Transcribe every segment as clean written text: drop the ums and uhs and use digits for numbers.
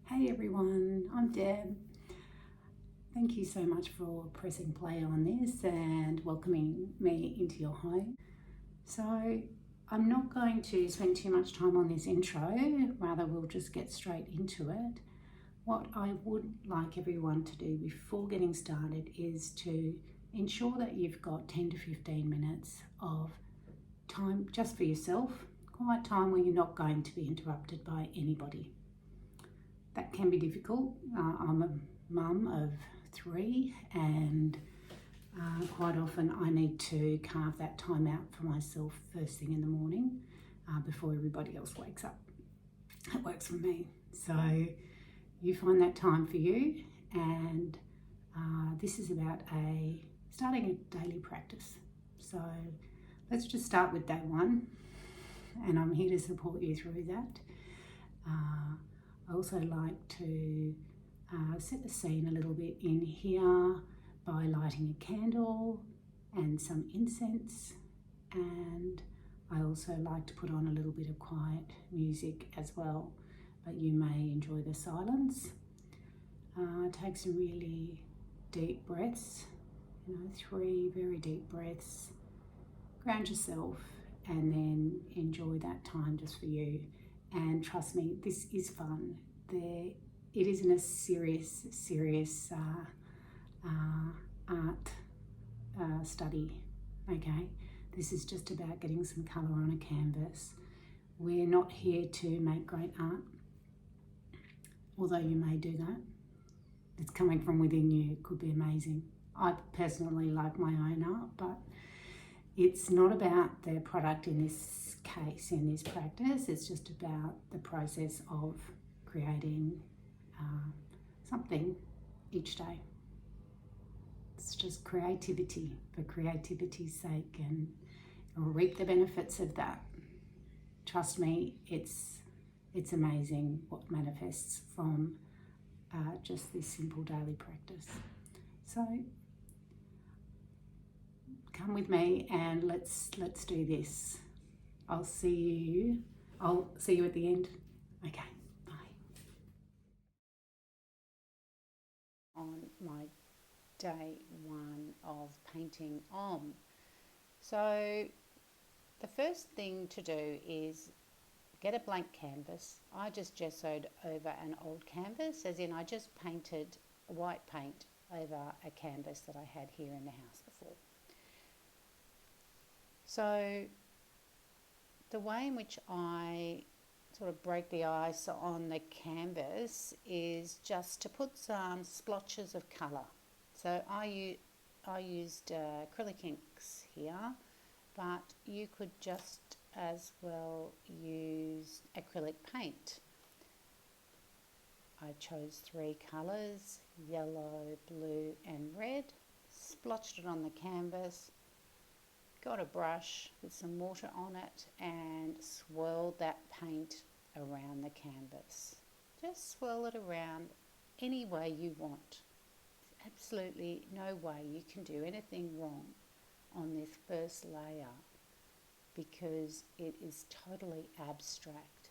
Hey everyone, I'm Deb. Thank you so much for pressing play on this and welcoming me into your home. So, I'm not going to spend too much time on this intro, rather, we'll just get straight into it. What I would like everyone to do before getting started is to ensure that you've got 10 to 15 minutes of time just for yourself, quiet time where you're not going to be interrupted by anybody. That can be difficult. I'm a mum of 3 and quite often I need to carve that time out for myself first thing in the morning before everybody else wakes up. It works for me. So you find that time for you, and this is about starting a daily practice. So let's just start with day 1, and I'm here to support you through that. I also like to set the scene a little bit in here by lighting a candle and some incense, and I also like to put on a little bit of quiet music as well, but you may enjoy the silence. Take some really deep breaths, 3 very deep breaths. Ground yourself and then enjoy that time just for you. And trust me, this is fun. It isn't a serious art study, okay? This is just about getting some colour on a canvas. We're not here to make great art, although you may do that. It's coming from within you. It could be amazing. I personally like my own art, but it's not about the product in this case, in this practice. It's just about the process of creating something each day. It's just creativity for creativity's sake, and you'll reap the benefits of that. Trust me, it's amazing what manifests from just this simple daily practice. So come with me and let's do this. I'll see you at the end. Okay, bye. On my day 1 of painting on. So the first thing to do is get a blank canvas. I just gessoed over an old canvas, as in I just painted white paint over a canvas that I had here in the house before. So the way in which I sort of break the ice on the canvas is just to put some splotches of colour. So I used acrylic inks here, but you could just as well use acrylic paint. I chose 3 colours, yellow, blue and red, splotched it on the canvas, got a brush with some water on it and swirled that paint around the canvas. Just swirl it around any way you want. Absolutely no way you can do anything wrong on this first layer, because it is totally abstract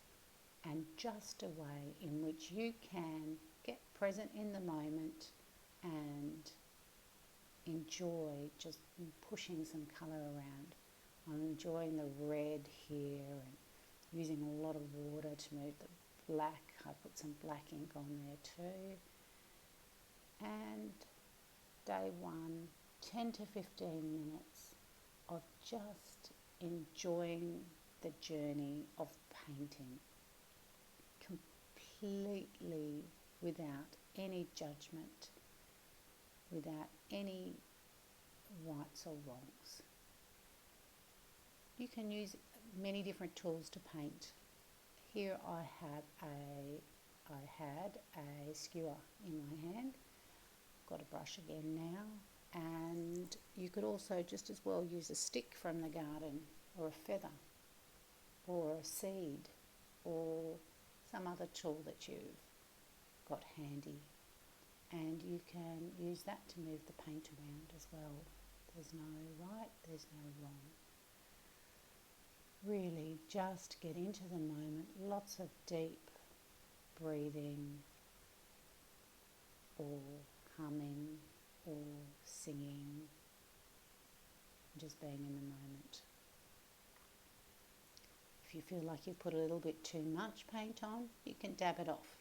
and just a way in which you can get present in the moment and enjoy just pushing some colour around. I'm enjoying the red here and using a lot of water to move the black. I put some black ink on there too. And day 1, 10 to 15 minutes of just enjoying the journey of painting, completely without any judgment, without any rights or wrongs. You can use many different tools to paint. Here I had a skewer in my hand. Got a brush again now, and you could also just as well use a stick from the garden, or a feather, or a seed, or some other tool that you've got handy, and you can use that to move the paint around as well. There's no right, there's no wrong. Really just get into the moment, lots of deep breathing, or humming or singing, just being in the moment. If you feel like you've put a little bit too much paint on, you can dab it off,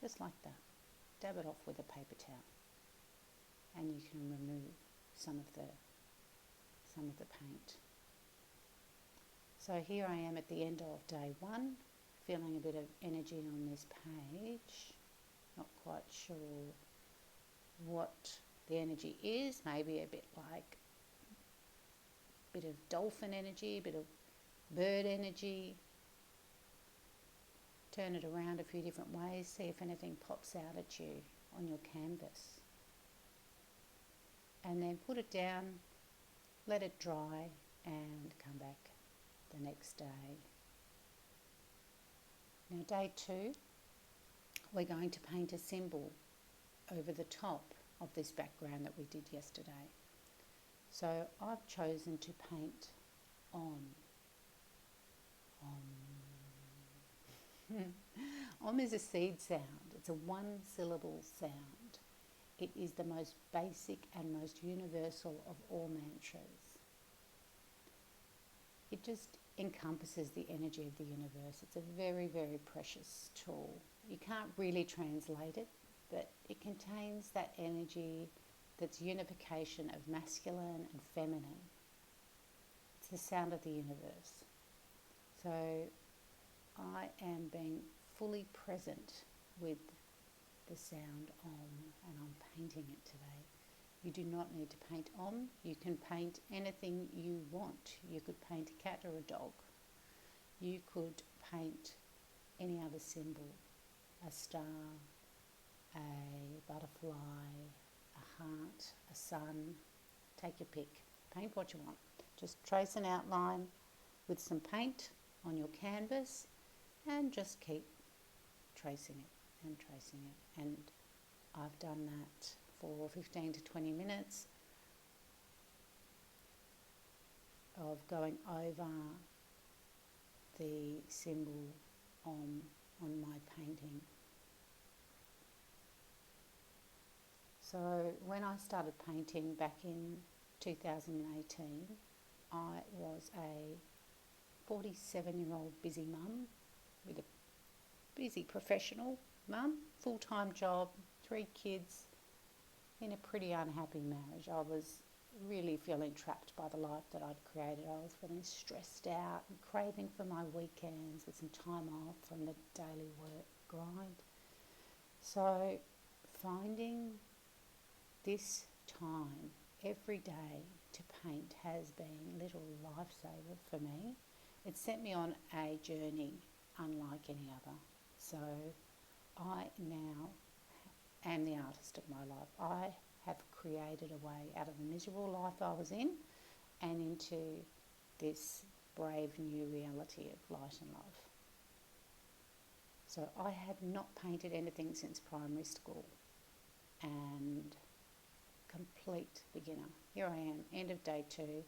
just like that. Dab it off with a paper towel, and you can remove some of the paint. So here I am at the end of day 1, feeling a bit of energy on this page. Not quite sure what the energy is. Maybe a bit like a bit of dolphin energy, a bit of bird energy. Turn it around a few different ways, see if anything pops out at you on your canvas. And then put it down, let it dry, and come back the next day. Now day 2, we're going to paint a symbol over the top of this background that we did yesterday. So I've chosen to paint Om. Om is a seed sound. It's a 1-syllable sound. It is the most basic and most universal of all mantras. It just encompasses the energy of the universe. It's a very, very precious tool. You can't really translate it, but it contains that energy, that's unification of masculine and feminine. It's the sound of the universe. So I am being fully present with the sound Om, and I'm painting it today. You do not need to paint Om. You can paint anything you want. You could paint a cat or a dog. You could paint any other symbol, a star, a butterfly, a heart, a sun. Take your pick. Paint what you want. Just trace an outline with some paint on your canvas and just keep tracing it and tracing it. And I've done that for 15 to 20 minutes of going over the symbol on my painting. So when I started painting back in 2018, I was a 47-year-old busy mum with a busy professional mum, full-time job, 3 kids, in a pretty unhappy marriage. I was really feeling trapped by the life that I'd created. I was feeling stressed out and craving for my weekends with some time off from the daily work grind. So finding this time every day to paint has been a little lifesaver for me. It sent me on a journey unlike any other. So I now am the artist of my life. I have created a way out of the miserable life I was in and into this brave new reality of light and love. So I had not painted anything since primary school and complete beginner. Here I am, end of day 2,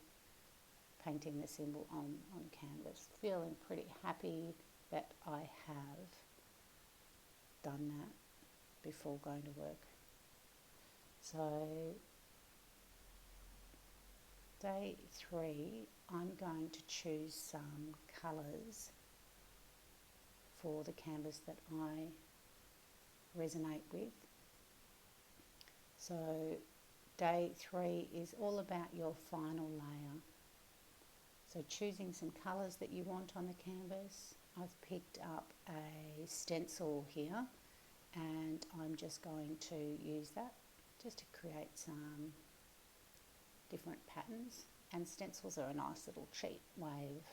painting the symbol on canvas, feeling pretty happy that I have done that before going to work. So day 3, I'm going to choose some colours for the canvas that I resonate with. So day 3 is all about your final layer. So choosing some colours that you want on the canvas. I've picked up a stencil here and I'm just going to use that just to create some different patterns. And stencils are a nice little cheap way of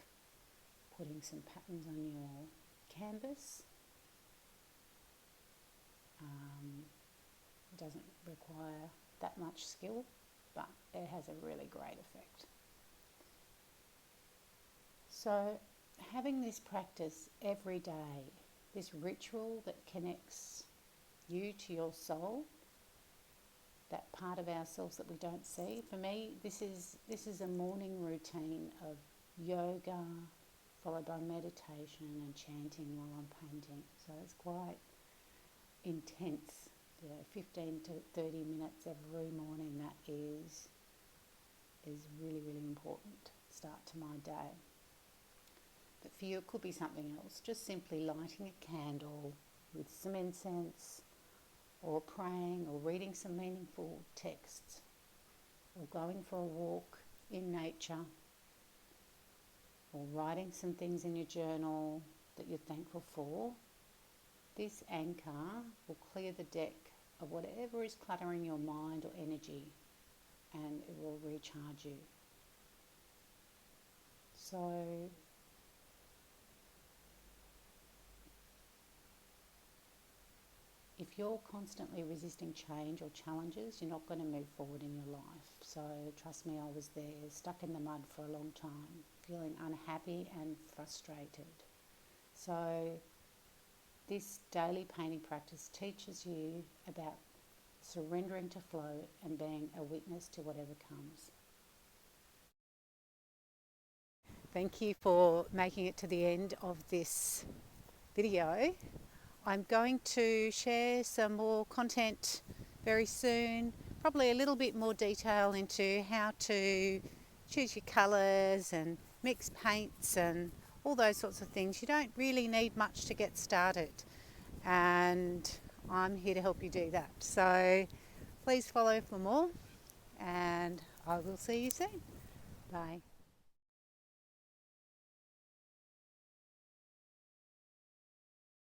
putting some patterns on your canvas. It doesn't require that much skill, but it has a really great effect. So having this practice every day, this ritual that connects you to your soul, that part of ourselves that we don't see. For me, this is a morning routine of yoga followed by meditation and chanting while I'm painting. So it's quite intense 15 to 30 minutes every morning. That is really, really important start to my day. But for you, it could be something else, just simply lighting a candle with some incense, or praying, or reading some meaningful texts, or going for a walk in nature, or writing some things in your journal that you're thankful for. This anchor will clear the deck of whatever is cluttering your mind or energy, and it will recharge you. So if you're constantly resisting change or challenges, you're not going to move forward in your life. So trust me, I was there, stuck in the mud for a long time, feeling unhappy and frustrated. So this daily painting practice teaches you about surrendering to flow and being a witness to whatever comes. Thank you for making it to the end of this video. I'm going to share some more content very soon, probably a little bit more detail into how to choose your colours and mix paints and all those sorts of things. You don't really need much to get started, and I'm here to help you do that. So please follow for more, and I will see you soon. Bye.